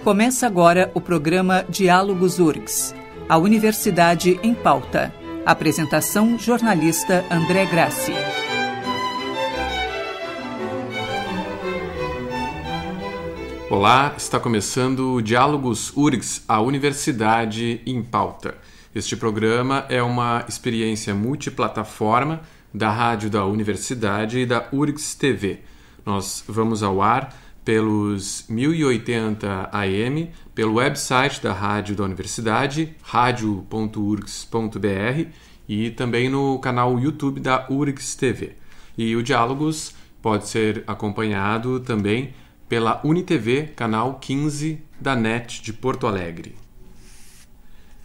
Começa agora o programa Diálogos URGS, a Universidade em Pauta. Apresentação, jornalista André Grassi. Olá, está começando o Diálogos URGS, a Universidade em Pauta. Este programa é uma experiência multiplataforma da Rádio da Universidade e da URGS TV. Nós vamos ao ar pelos 1080 AM, pelo website da Rádio da Universidade, radio.urgs.br, e também no canal YouTube da URGS TV. E o Diálogos pode ser acompanhado também pela UniTV, canal 15 da NET de Porto Alegre.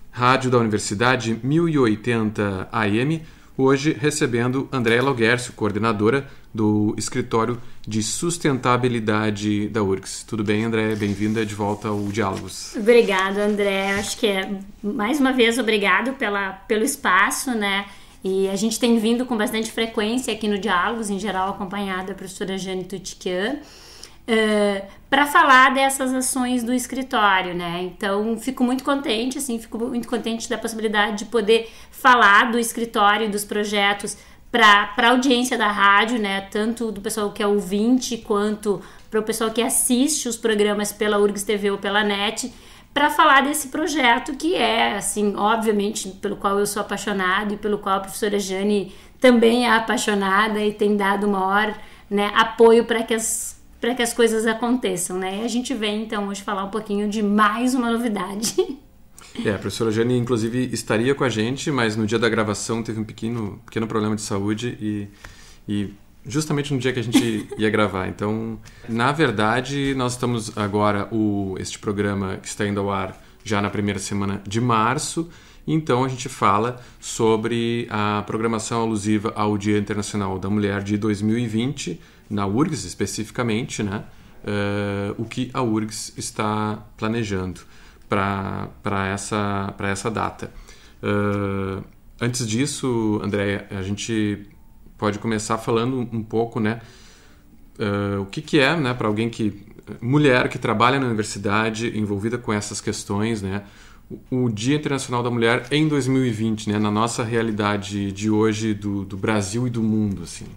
Rádio da Universidade 1080 AM, hoje recebendo Andréa Laguercio, coordenadora do Escritório de Sustentabilidade da URGS. Tudo bem, André? Bem-vinda de volta ao Diálogos. Obrigado, André. Acho que mais uma vez, obrigado pelo espaço, né? E a gente tem vindo com bastante frequência aqui no Diálogos, em geral acompanhada da professora Jane Tutiquian, para falar dessas ações do escritório, né? Então, fico muito contente da possibilidade de poder falar do escritório e dos projetos para a audiência da rádio, né? Tanto do pessoal que é ouvinte, quanto para o pessoal que assiste os programas pela URGS TV ou pela NET, para falar desse projeto que é, assim, obviamente, pelo qual eu sou apaixonada e pelo qual a professora Jane também é apaixonada e tem dado maior, né, apoio para que as coisas aconteçam, né? E a gente vem, então, hoje falar um pouquinho de mais uma novidade. A professora Jane, inclusive, estaria com a gente, mas no dia da gravação teve um pequeno problema de saúde e justamente no dia que a gente ia gravar. Então, na verdade, nós estamos agora, este programa que está indo ao ar já na primeira semana de março, então a gente fala sobre a programação alusiva ao Dia Internacional da Mulher de 2020, na URGS especificamente, né? O que a URGS está planejando para essa data. Antes disso, Andréa, a gente pode começar falando um pouco, né, o que é, né, para alguém mulher que trabalha na universidade, envolvida com essas questões, né, o Dia Internacional da Mulher em 2020, né, na nossa realidade de hoje do Brasil e do mundo, assim.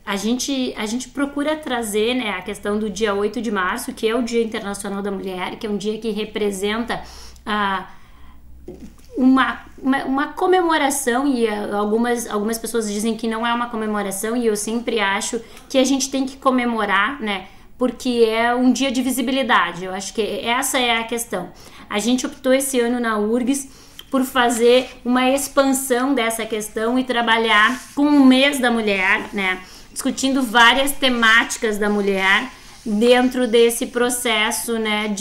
A gente procura trazer, né, a questão do dia 8 de março, que é o Dia Internacional da Mulher, que é um dia que representa uma comemoração, e algumas pessoas dizem que não é uma comemoração, e eu sempre acho que a gente tem que comemorar, né, porque é um dia de visibilidade. Eu acho que essa é a questão. A gente optou esse ano na URGS por fazer uma expansão dessa questão e trabalhar com o mês da mulher, né, discutindo várias temáticas da mulher dentro desse processo, né,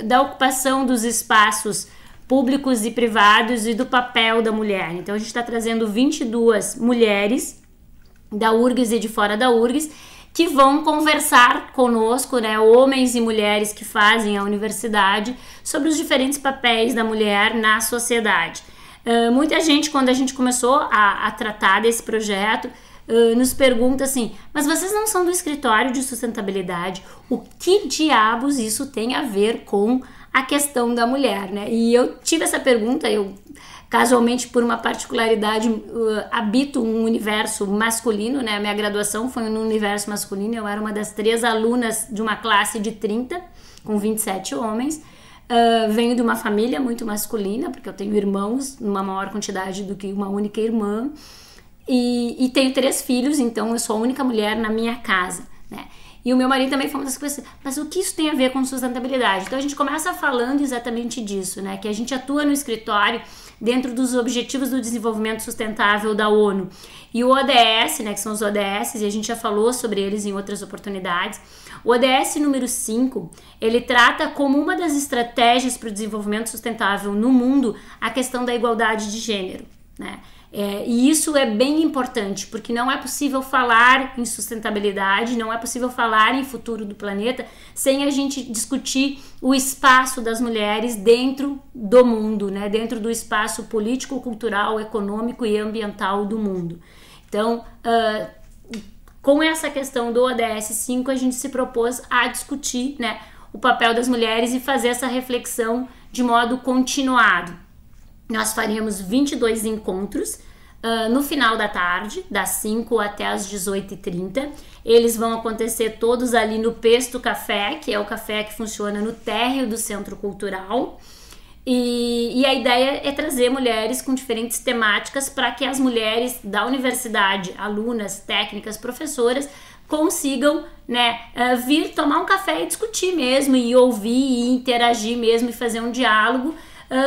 da ocupação dos espaços públicos e privados e do papel da mulher. Então a gente está trazendo 22 mulheres da URGS e de fora da URGS que vão conversar conosco, né, homens e mulheres que fazem a universidade, sobre os diferentes papéis da mulher na sociedade. Muita gente, quando a gente começou a tratar desse projeto, nos pergunta assim, mas vocês não são do escritório de sustentabilidade? O que diabos isso tem a ver com a questão da mulher, né? E eu tive essa pergunta, eu casualmente, por uma particularidade, habito um universo masculino, né? A minha graduação foi no universo masculino, eu era uma das 3 alunas de uma classe de 30, com 27 homens. Venho de uma família muito masculina, porque eu tenho irmãos, numa maior quantidade do que uma única irmã, e tenho 3 filhos, então eu sou a única mulher na minha casa, né? E o meu marido também falou essas coisas, mas o que isso tem a ver com sustentabilidade? Então a gente começa falando exatamente disso, né? Que a gente atua no escritório dentro dos Objetivos do Desenvolvimento Sustentável da ONU. E o ODS, né, que são os ODS, e a gente já falou sobre eles em outras oportunidades, o ODS número 5, ele trata como uma das estratégias para o desenvolvimento sustentável no mundo a questão da igualdade de gênero, né? E isso é bem importante, porque não é possível falar em sustentabilidade, não é possível falar em futuro do planeta sem a gente discutir o espaço das mulheres dentro do mundo, né? Dentro do espaço político, cultural, econômico e ambiental do mundo. Então, com essa questão do ODS 5, a gente se propôs a discutir, né, o papel das mulheres e fazer essa reflexão de modo continuado. Nós faríamos 22 encontros no final da tarde, das 5 até as 18h30. Eles vão acontecer todos ali no Pesto Café, que é o café que funciona no térreo do Centro Cultural. E a ideia é trazer mulheres com diferentes temáticas para que as mulheres da universidade, alunas, técnicas, professoras, consigam, né, vir tomar um café e discutir mesmo, e ouvir e interagir mesmo e fazer um diálogo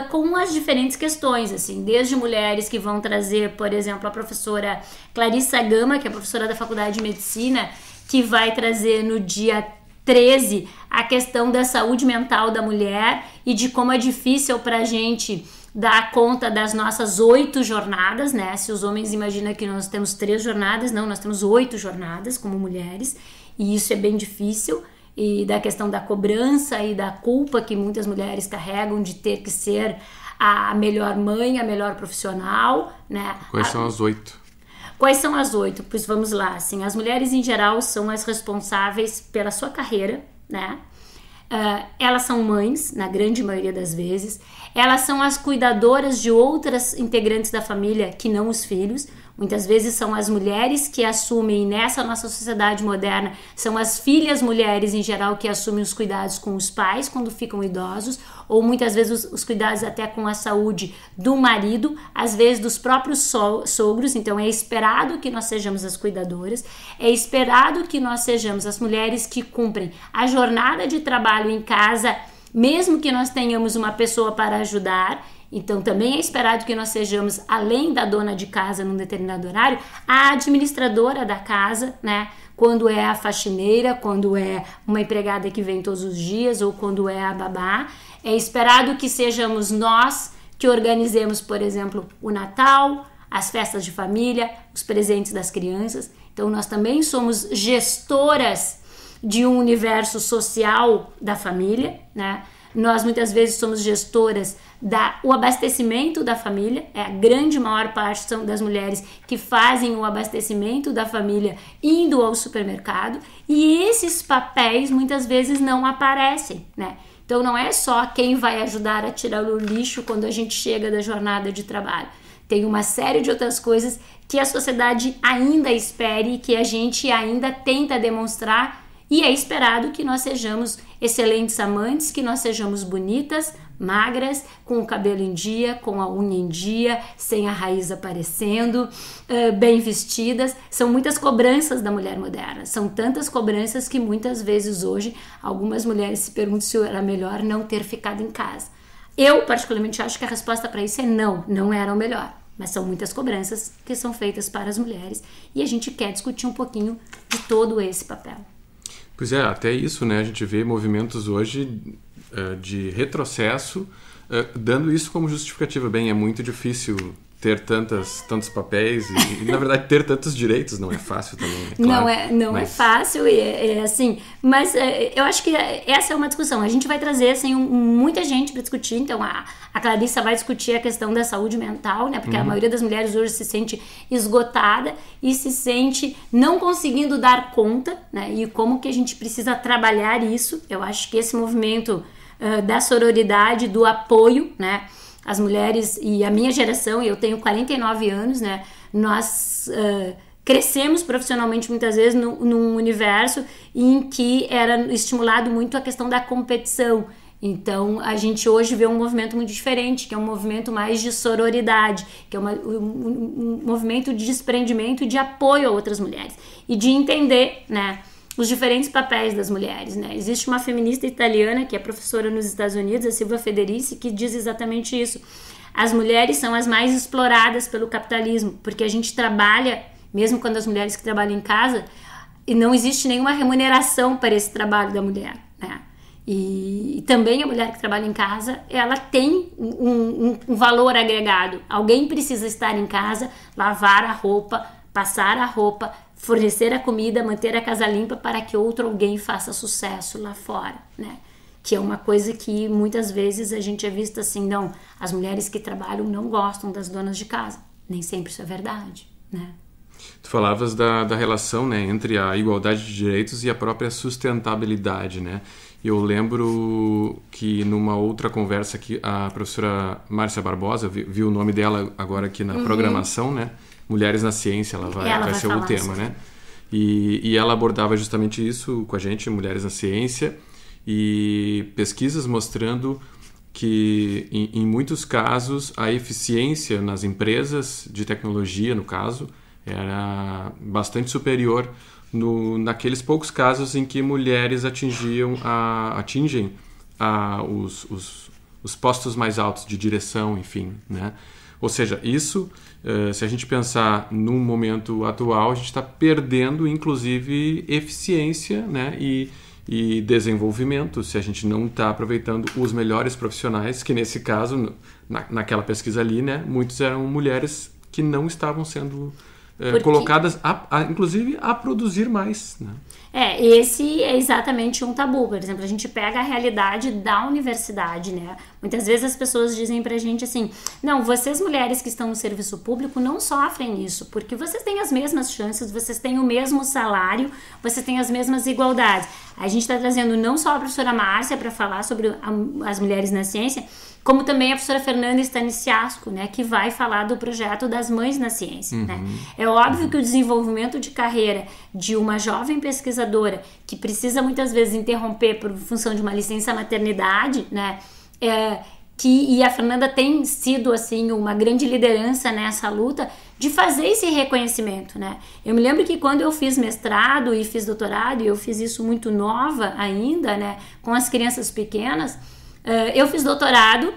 com as diferentes questões, assim, desde mulheres que vão trazer, por exemplo, a professora Clarissa Gama, que é professora da Faculdade de Medicina, que vai trazer no dia 13 a questão da saúde mental da mulher e de como é difícil para a gente dar conta das nossas 8 jornadas, né? Se os homens imaginam que nós temos 3 jornadas, não, nós temos 8 jornadas como mulheres, e isso é bem difícil. E da questão da cobrança e da culpa que muitas mulheres carregam de ter que ser a melhor mãe, a melhor profissional, né? Quais são as 8? Quais são as 8? Pois vamos lá, assim, as mulheres em geral são as responsáveis pela sua carreira, né? Elas são mães, na grande maioria das vezes. Elas são as cuidadoras de outras integrantes da família que não os filhos. Muitas vezes são as mulheres que assumem, nessa nossa sociedade moderna, são as filhas mulheres em geral que assumem os cuidados com os pais quando ficam idosos, ou muitas vezes os cuidados até com a saúde do marido, às vezes dos próprios sogros. Então é esperado que nós sejamos as cuidadoras, é esperado que nós sejamos as mulheres que cumprem a jornada de trabalho em casa, mesmo que nós tenhamos uma pessoa para ajudar. Então também é esperado que nós sejamos, além da dona de casa num determinado horário, a administradora da casa, né? Quando é a faxineira, quando é uma empregada que vem todos os dias, ou quando é a babá. É esperado que sejamos nós que organizemos, por exemplo, o Natal, as festas de família, os presentes das crianças. Então nós também somos gestoras de um universo social da família, né? Nós muitas vezes somos gestoras do abastecimento da família. A grande maior parte são das mulheres que fazem o abastecimento da família indo ao supermercado, e esses papéis muitas vezes não aparecem, né? Então não é só quem vai ajudar a tirar o lixo quando a gente chega da jornada de trabalho. Tem uma série de outras coisas que a sociedade ainda espera e que a gente ainda tenta demonstrar. E é esperado que nós sejamos excelentes amantes, que nós sejamos bonitas, magras, com o cabelo em dia, com a unha em dia, sem a raiz aparecendo, bem vestidas. São muitas cobranças da mulher moderna. São tantas cobranças que muitas vezes hoje algumas mulheres se perguntam se era melhor não ter ficado em casa. Eu particularmente acho que a resposta para isso é não, não era o melhor. Mas são muitas cobranças que são feitas para as mulheres e a gente quer discutir um pouquinho de todo esse papel. Pois é, até isso, né? A gente vê movimentos hoje de retrocesso, dando isso como justificativa. Bem, é muito difícil ter tantos papéis e, na verdade, ter tantos direitos não é fácil também, é claro. Não é fácil, assim, mas eu acho que essa é uma discussão. A gente vai trazer, assim, muita gente para discutir. Então, a Clarissa vai discutir a questão da saúde mental, né? Porque a maioria das mulheres hoje se sente esgotada e se sente não conseguindo dar conta, né? E como que a gente precisa trabalhar isso. Eu acho que esse movimento da sororidade, do apoio, né? As mulheres e a minha geração, eu tenho 49 anos, né? Nós crescemos profissionalmente muitas vezes num universo em que era estimulado muito a questão da competição. Então a gente hoje vê um movimento muito diferente, que é um movimento mais de sororidade, que é um movimento de desprendimento e de apoio a outras mulheres e de entender, né, os diferentes papéis das mulheres, né? Existe uma feminista italiana que é professora nos Estados Unidos, a Silvia Federici, que diz exatamente isso. As mulheres são as mais exploradas pelo capitalismo, porque a gente trabalha, mesmo quando as mulheres que trabalham em casa, e não existe nenhuma remuneração para esse trabalho da mulher, né? E também a mulher que trabalha em casa, ela tem um valor agregado. Alguém precisa estar em casa, lavar a roupa, passar a roupa, fornecer a comida, manter a casa limpa para que outro alguém faça sucesso lá fora, né? Que é uma coisa que muitas vezes a gente é vista assim, não, as mulheres que trabalham não gostam das donas de casa. Nem sempre isso é verdade, né? Tu falavas da relação, né, entre a igualdade de direitos e a própria sustentabilidade, né? Eu lembro que numa outra conversa que a professora Márcia Barbosa, vi o nome dela agora aqui na programação, né? Mulheres na Ciência, vai ser o tema, né? E ela abordava justamente isso com a gente, Mulheres na Ciência, e pesquisas mostrando que em muitos casos a eficiência nas empresas de tecnologia, no caso, era bastante superior naqueles poucos casos em que mulheres atingem os postos mais altos de direção, enfim, né? Ou seja, isso, se a gente pensar no momento atual, a gente está perdendo, inclusive, eficiência, né? E desenvolvimento, se a gente não está aproveitando os melhores profissionais, que nesse caso, naquela pesquisa ali, né? Muitos eram mulheres que não estavam sendo colocadas, inclusive, a produzir mais, né? Esse é exatamente um tabu. Por exemplo, a gente pega a realidade da universidade, né? Muitas vezes as pessoas dizem pra gente assim, não, vocês mulheres que estão no serviço público não sofrem isso, porque vocês têm as mesmas chances, vocês têm o mesmo salário, vocês têm as mesmas igualdades. A gente está trazendo não só a professora Márcia para falar sobre as mulheres na ciência, como também a professora Fernanda Staniciasco, né, que vai falar do projeto das mães na ciência. Né? É óbvio que o desenvolvimento de carreira de uma jovem pesquisadora que precisa muitas vezes interromper por função de uma licença maternidade, né, e a Fernanda tem sido assim uma grande liderança nessa luta de fazer esse reconhecimento, né? Eu me lembro que quando eu fiz mestrado e fiz doutorado, e eu fiz isso muito nova ainda, né, com as crianças pequenas, eu fiz doutorado,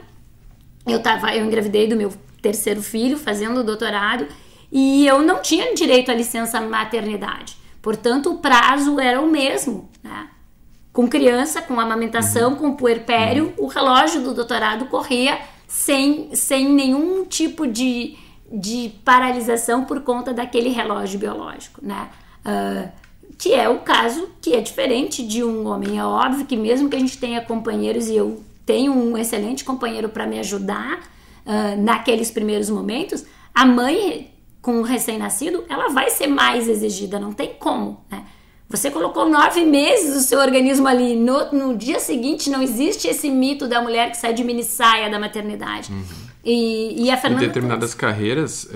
eu engravidei do meu terceiro filho fazendo o doutorado e eu não tinha direito à licença maternidade, portanto o prazo era o mesmo, né? Com criança, com amamentação, com puerpério, o relógio do doutorado corria sem nenhum tipo de paralisação por conta daquele relógio biológico, né? Que é o caso que é diferente de um homem. É óbvio que mesmo que a gente tenha companheiros, e eu tenho um excelente companheiro para me ajudar naqueles primeiros momentos, a mãe com o recém-nascido, ela vai ser mais exigida, não tem como, né? Você colocou 9 meses o seu organismo ali, no dia seguinte não existe esse mito da mulher que sai de minissaia da maternidade. E a Fernanda... Em determinadas carreiras,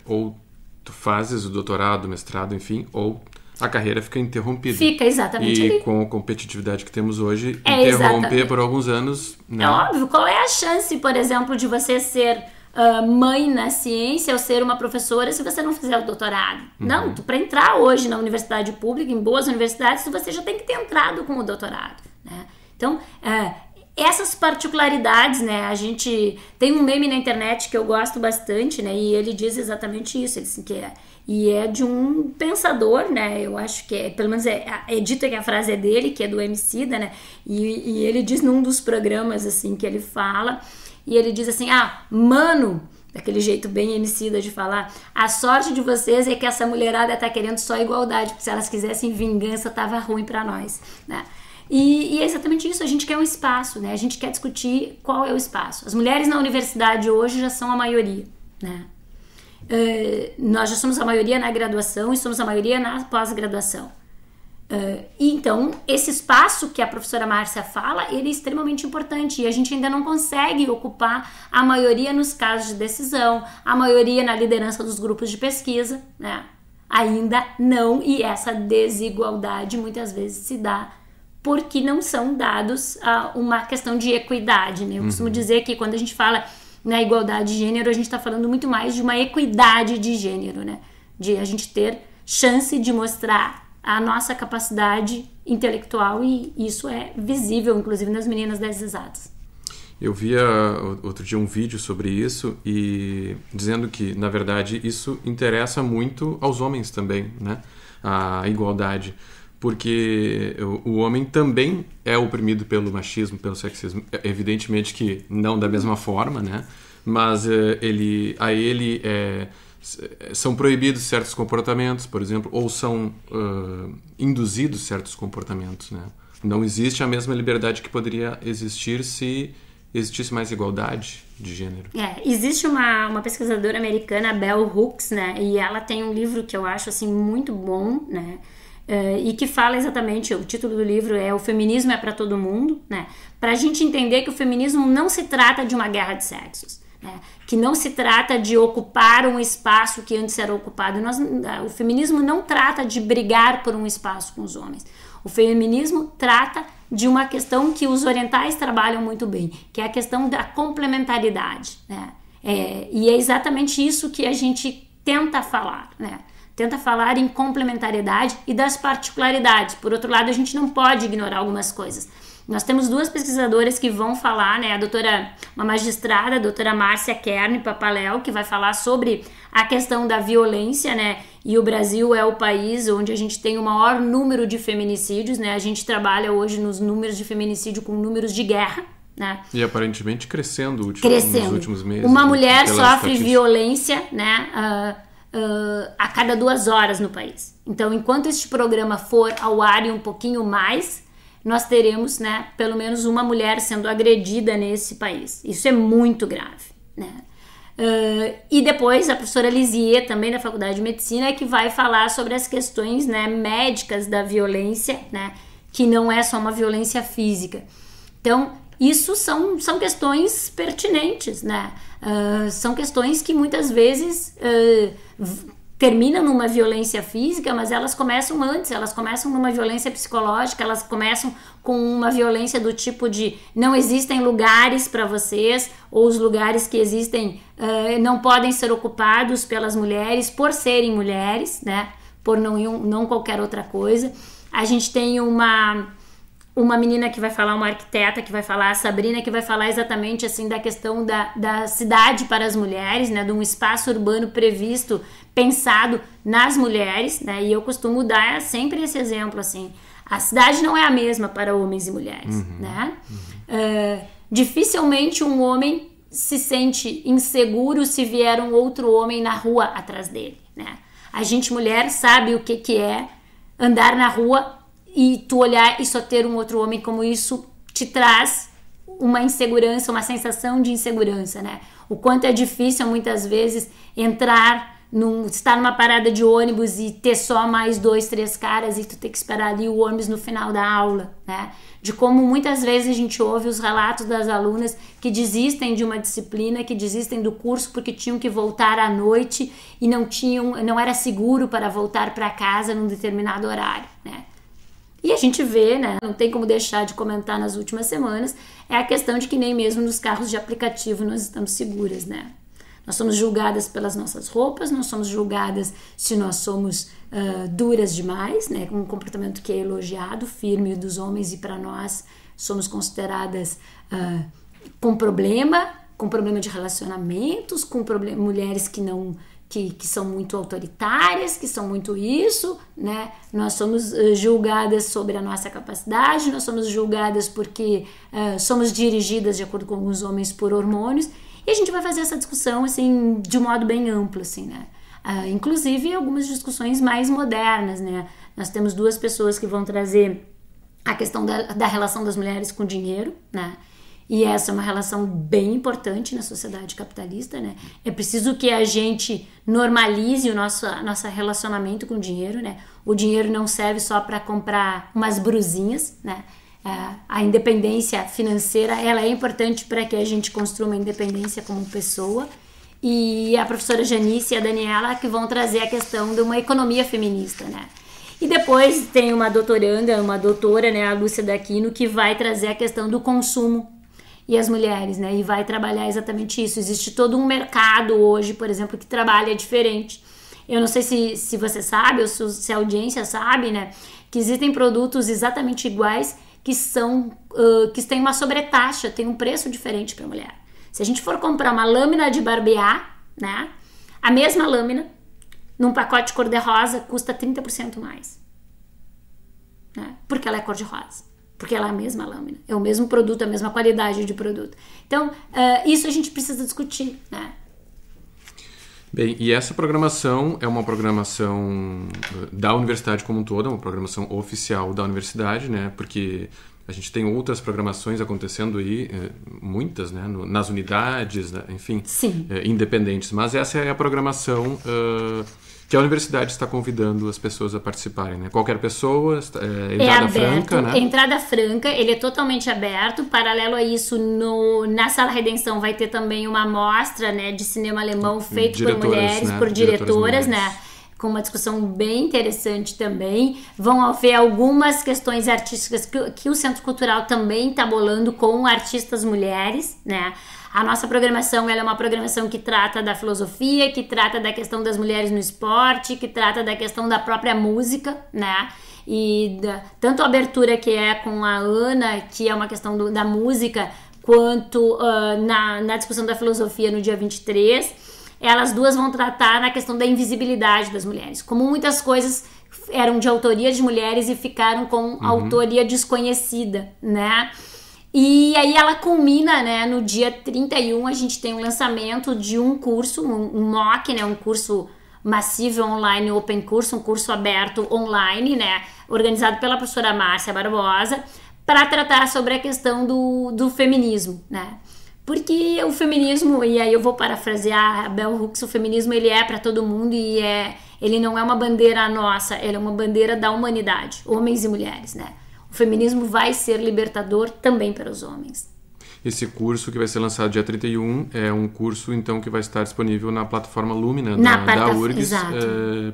ou tu fazes o doutorado, o mestrado, enfim, ou a carreira fica interrompida. Fica exatamente ali. E com a competitividade que temos hoje, interromper exatamente por alguns anos... Né? É óbvio, qual é a chance, por exemplo, de você ser mãe na ciência ou ser uma professora se você não fizer o doutorado? Não, para entrar hoje na universidade pública, em boas universidades, você já tem que ter entrado com o doutorado, né? Então, essas particularidades, né? A gente tem um meme na internet que eu gosto bastante, né? E ele diz exatamente isso, ele assim, e é de um pensador, né? Eu acho que pelo menos é dito que a frase é dele, que é do Emicida, né? E ele diz num dos programas assim que ele fala, e ele diz assim, mano, daquele jeito bem Emicida de falar, a sorte de vocês é que essa mulherada tá querendo só igualdade, porque se elas quisessem vingança tava ruim para nós, né? E é exatamente isso, a gente quer um espaço, né? A gente quer discutir qual é o espaço. As mulheres na universidade hoje já são a maioria, né? Nós já somos a maioria na graduação e somos a maioria na pós-graduação. Então, esse espaço que a professora Márcia fala, ele é extremamente importante e a gente ainda não consegue ocupar a maioria nos casos de decisão, a maioria na liderança dos grupos de pesquisa, né? Ainda não, e essa desigualdade muitas vezes se dá porque não são dados a uma questão de equidade, né? Eu costumo dizer que quando a gente fala na igualdade de gênero, a gente está falando muito mais de uma equidade de gênero, né? De a gente ter chance de mostrar a nossa capacidade intelectual e isso é visível, inclusive, nas meninas das exatas. Eu via outro dia um vídeo sobre isso e dizendo que, na verdade, isso interessa muito aos homens também, né? A igualdade. Porque o homem também é oprimido pelo machismo, pelo sexismo. Evidentemente que não da mesma forma, né? Mas são proibidos certos comportamentos, por exemplo, ou são induzidos certos comportamentos, né? Não existe a mesma liberdade que poderia existir se existisse mais igualdade de gênero? Existe uma pesquisadora americana, Bell Hooks, né? E ela tem um livro que eu acho assim muito bom, né? E que fala exatamente, o título do livro é O Feminismo é para Todo Mundo, né? Para a gente entender que o feminismo não se trata de uma guerra de sexos, né? Que não se trata de ocupar um espaço que antes era ocupado. O feminismo não trata de brigar por um espaço com os homens. O feminismo trata de uma questão que os orientais trabalham muito bem, que é a questão da complementaridade, né? E é exatamente isso que a gente tenta falar, né? Tenta falar em complementariedade e das particularidades. Por outro lado, a gente não pode ignorar algumas coisas. Nós temos 2 pesquisadoras que vão falar, né? Uma magistrada, a doutora Márcia Kern Papaléu, que vai falar sobre a questão da violência, né? E o Brasil é o país onde a gente tem o maior número de feminicídios, né? A gente trabalha hoje nos números de feminicídio com números de guerra, né? E aparentemente crescendo nos últimos meses. Uma mulher sofre violência, né? A cada 2 horas no país. Então, enquanto este programa for ao ar e um pouquinho mais, nós teremos, né, pelo menos uma mulher sendo agredida nesse país. Isso é muito grave, né? E depois a professora Lisier, também da Faculdade de Medicina, que vai falar sobre as questões, né, médicas da violência, né, que não é só uma violência física. Então, isso são questões pertinentes, né? São questões que muitas vezes terminam numa violência física, mas elas começam antes, elas começam numa violência psicológica, elas começam com uma violência do tipo de não existem lugares para vocês, ou os lugares que existem não podem ser ocupados pelas mulheres por serem mulheres, né? Por não qualquer outra coisa. A gente tem uma menina que vai falar, uma arquiteta que vai falar, a Sabrina, que vai falar exatamente assim da questão da cidade para as mulheres, né, de um espaço urbano previsto, pensado nas mulheres, né, e eu costumo dar sempre esse exemplo, assim, a cidade não é a mesma para homens e mulheres, né, dificilmente um homem se sente inseguro se vier um outro homem na rua atrás dele, né, a gente mulher sabe o que é andar na rua e tu olhar e só ter um outro homem, como isso te traz uma insegurança, uma sensação de insegurança, né? O quanto é difícil muitas vezes estar numa parada de ônibus e ter só mais 2, 3 caras e tu ter que esperar ali o ônibus no final da aula, né? De como muitas vezes a gente ouve os relatos das alunas que desistem de uma disciplina, que desistem do curso porque tinham que voltar à noite e não era seguro para voltar para casa num determinado horário, né? E a gente vê, né, não tem como deixar de comentar nas últimas semanas, é a questão de que nem mesmo nos carros de aplicativo nós estamos seguras, né? Nós somos julgadas pelas nossas roupas, nós somos julgadas se nós somos duras demais, né, com um comportamento que é elogiado, firme dos homens, e para nós somos consideradas com problema de relacionamentos, mulheres que são muito autoritárias, que são muito isso, né? Nós somos julgadas sobre a nossa capacidade, nós somos julgadas porque somos dirigidas de acordo com os homens por hormônios, e a gente vai fazer essa discussão assim, de um modo bem amplo, assim, né? Inclusive algumas discussões mais modernas, né? Nós temos 2 pessoas que vão trazer a questão da relação das mulheres com o dinheiro, né? E essa é uma relação bem importante na sociedade capitalista, né? É preciso que a gente normalize o nosso relacionamento com o dinheiro, né? O dinheiro não serve só para comprar umas brusinhas, né? A independência financeira, ela é importante para que a gente construa uma independência como pessoa. E a professora Janice e a Daniela que vão trazer a questão de uma economia feminista, né? E depois tem uma doutora, né, a Lúcia Daquino, que vai trazer a questão do consumo e as mulheres, né? E vai trabalhar exatamente isso. Existe todo um mercado hoje, por exemplo, que trabalha diferente. Eu não sei se você sabe, ou se a audiência sabe, né? Que existem produtos exatamente iguais que têm uma sobretaxa, tem um preço diferente para a mulher. Se a gente for comprar uma lâmina de barbear, né? A mesma lâmina, num pacote cor-de-rosa, custa 30% mais. Né? Porque ela é cor-de-rosa. Porque ela é a mesma lâmina, é o mesmo produto, a mesma qualidade de produto. Então, isso a gente precisa discutir, né? Bem, e essa programação é uma programação da universidade como um todo, é uma programação oficial da universidade, né? Porque A gente tem outras programações acontecendo aí, muitas, né, nas unidades, né, enfim, independentes. Mas essa é a programação que a universidade está convidando as pessoas a participarem, né? Qualquer pessoa, entrada franca, né? Entrada franca, ele é totalmente aberto. Paralelo a isso, na Sala Redenção vai ter também uma amostra, né, de cinema alemão feito por mulheres, né? Por diretoras, né? Com uma discussão bem interessante também. Vão haver algumas questões artísticas que o Centro Cultural também está bolando com artistas mulheres, né? A nossa programação, ela é uma programação que trata da filosofia, que trata da questão das mulheres no esporte, que trata da questão da própria música, né? E tanto a abertura que é com a Ana, que é uma questão da música, quanto na discussão da filosofia no dia 23, elas duas vão tratar na questão da invisibilidade das mulheres. Como muitas coisas eram de autoria de mulheres e ficaram com autoria desconhecida, né? E aí ela culmina, né? No dia 31 a gente tem o lançamento de um curso, um MOOC, né? Um curso massivo online, open curso, um curso aberto online, né? Organizado pela professora Márcia Barbosa, para tratar sobre a questão do feminismo, né? Porque o feminismo, e aí eu vou parafrasear a Bell Hooks, o feminismo ele é para todo mundo e ele não é uma bandeira nossa, ele é uma bandeira da humanidade, homens e mulheres, né? O feminismo vai ser libertador também para os homens. Esse curso que vai ser lançado dia 31 é um curso, então, que vai estar disponível na plataforma Lumina da URGS,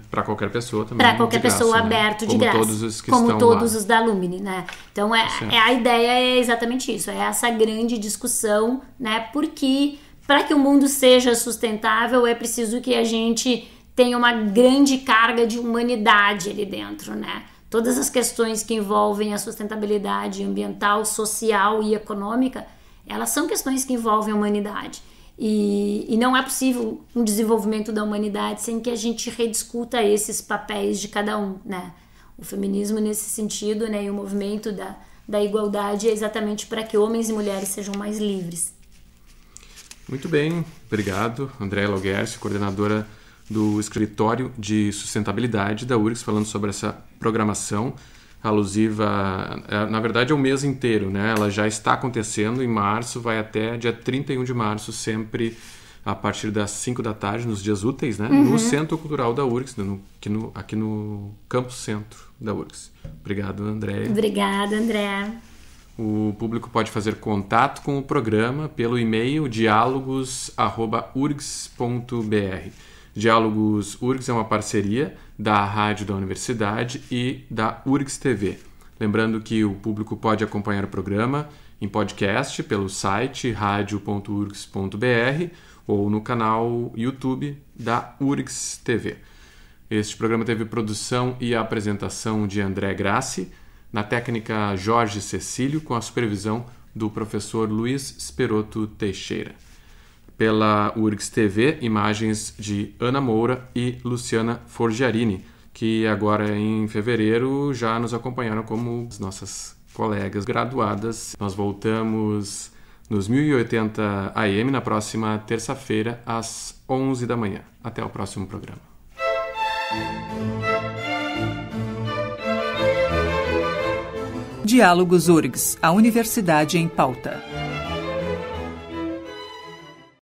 para qualquer pessoa também. Para qualquer pessoa, né? Aberto de graça. Todos os que como estão todos lá. Os da Lumine, né? Então, a ideia é exatamente isso, é essa grande discussão, né? Porque para que o mundo seja sustentável é preciso que a gente tenha uma grande carga de humanidade ali dentro, né? Todas as questões que envolvem a sustentabilidade ambiental, social e econômica, elas são questões que envolvem a humanidade. E não é possível um desenvolvimento da humanidade sem que a gente rediscuta esses papéis de cada um, né? O feminismo nesse sentido, né? E o movimento da igualdade é exatamente para que homens e mulheres sejam mais livres. Muito bem, obrigado. Andréa Laugerce, coordenadora do Escritório de Sustentabilidade da URGS, falando sobre essa programação alusiva, na verdade é o mês inteiro, né? Ela já está acontecendo em março, vai até dia 31 de março, sempre a partir das 5 da tarde, nos dias úteis, né? No Centro Cultural da URGS, aqui no Campus Centro da URGS. Obrigado, Andréa. Obrigada, Andréa. O público pode fazer contato com o programa pelo e-mail dialogos@urgs.br. Diálogos URGS é uma parceria da Rádio da Universidade e da URGS TV. Lembrando que o público pode acompanhar o programa em podcast pelo site radio.urgs.br ou no canal YouTube da URGS TV. Este programa teve produção e apresentação de André Grassi, na técnica Jorge Cecílio, com a supervisão do professor Luiz Sperotto Teixeira. Pela URGS TV, imagens de Ana Moura e Luciana Forgiarini, que agora em fevereiro já nos acompanharam como as nossas colegas graduadas. Nós voltamos nos 1080 AM na próxima terça-feira, às 11 da manhã. Até o próximo programa. Diálogos URGS, a Universidade em Pauta.